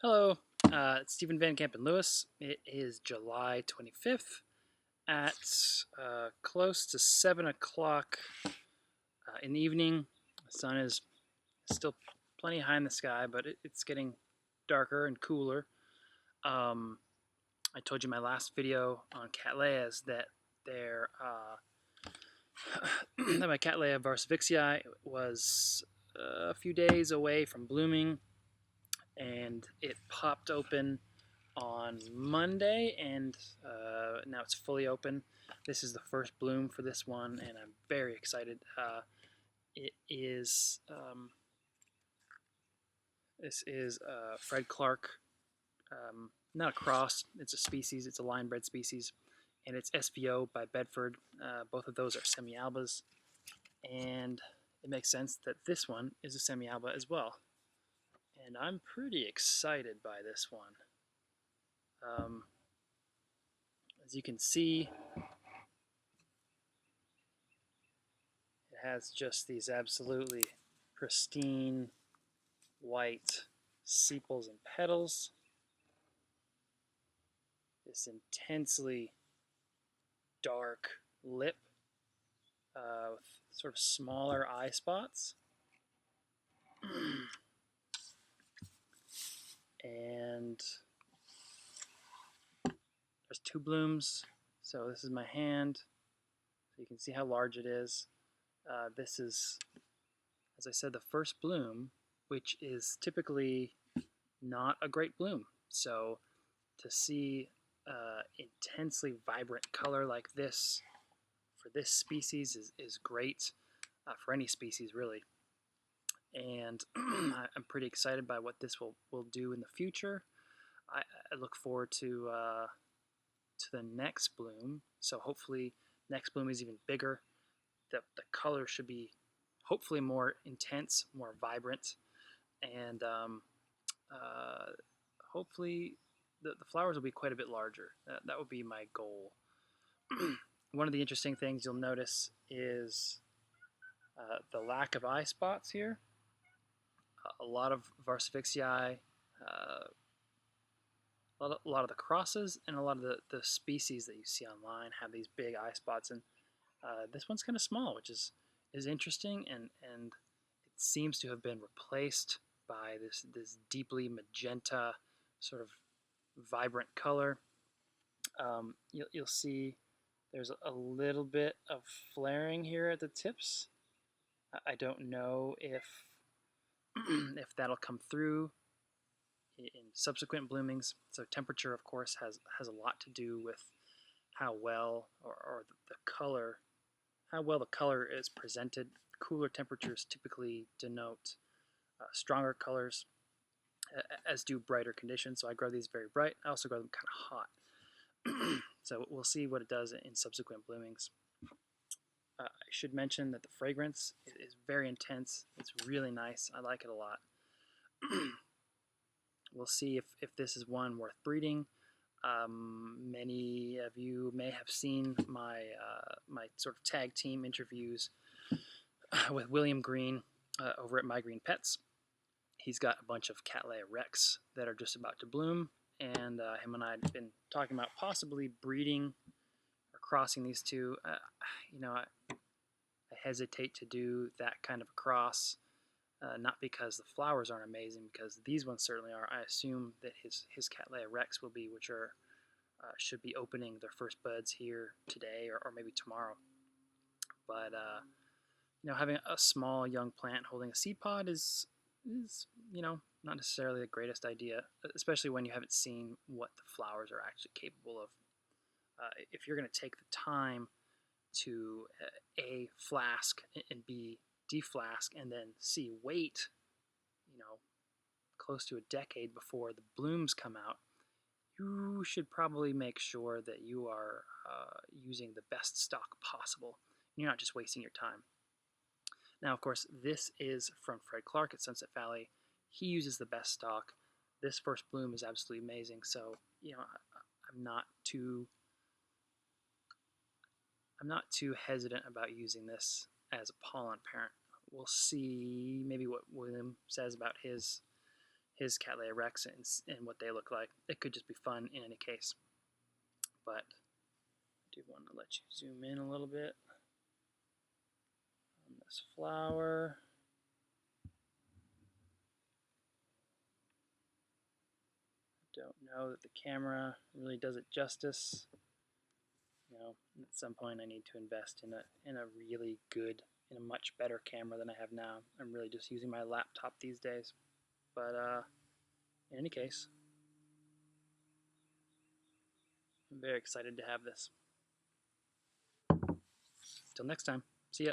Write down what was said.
Hello, it's Stephen Van Kampen-Lewis. It is July 25th at close to 7 o'clock in the evening. The sun is still plenty high in the sky, but it's getting darker and cooler. I told you in my last video on Cattleyas that they're that my Cattleya warscewiczii was a few days away from blooming, and it popped open on Monday, and now it's fully open. This is the first bloom for this one, and I'm very excited. It is This is Fred Clark, not a cross. It's a species. It's a line-bred species, and it's SVO by Bedford. Both of those are semi-albas, and it makes sense that this one is a semi-alba as well. And I'm pretty excited by this one. As you can see, it has just these absolutely pristine white sepals and petals. This intensely dark lip with sort of smaller eye spots. And there's two blooms. So this is my hand. So you can see how large it is. This is, as I said, the first bloom, which is typically not a great bloom. So to see intensely vibrant color like this for this species is great, for any species really. And I'm pretty excited by what this will do in the future. I look forward to the next bloom. So hopefully next bloom is even bigger. The color should be hopefully more intense, more vibrant, and hopefully the flowers will be quite a bit larger. That would be my goal. One of the interesting things you'll notice is the lack of eye spots here. A lot of warscewiczii, a lot of the crosses and a lot of the species that you see online have these big eye spots, and this one's kind of small, which is interesting, and it seems to have been replaced by this deeply magenta sort of vibrant color. You'll see there's a little bit of flaring here at the tips. I don't know if if that'll come through in subsequent bloomings. So temperature, of course, has a lot to do with how well or the color, how well the color is presented. Cooler temperatures typically denote stronger colors, as do brighter conditions. So I grow these very bright. I also grow them kind of hot. So we'll see what it does in subsequent bloomings. I should mention that the fragrance is very intense. It's really nice. I like it a lot. We'll see if this is one worth breeding. Many of you may have seen my my sort of tag team interviews with William Green over at My Green Pets. He's got a bunch of Cattleya rex that are just about to bloom, and him and I have been talking about possibly breeding or crossing these two. I hesitate to do that kind of a cross, not because the flowers aren't amazing, because these ones certainly are. I assume that his Cattleya rex will be, which are should be opening their first buds here today or maybe tomorrow. But having a small young plant holding a seed pod is not necessarily the greatest idea, especially when you haven't seen what the flowers are actually capable of. If you're going to take the time to A, flask, and B, deflask, and then C, wait close to a decade before the blooms come out, you should probably make sure that you are using the best stock possible. You're not just wasting your time. Now, of course, this is from Fred Clark at Sunset Valley. He uses the best stock. This first bloom is absolutely amazing. So, I'm not too hesitant about using this as a pollen parent. We'll see maybe what William says about his his Cattleya rex and what they look like. It could just be fun in any case. But I do want to let you zoom in a little bit on this flower. I don't know that the camera really does it justice. You know, at some point I need to invest in a really good, in a much better camera than I have now. I'm really just using my laptop these days. But in any case, I'm very excited to have this. Till next time, see ya.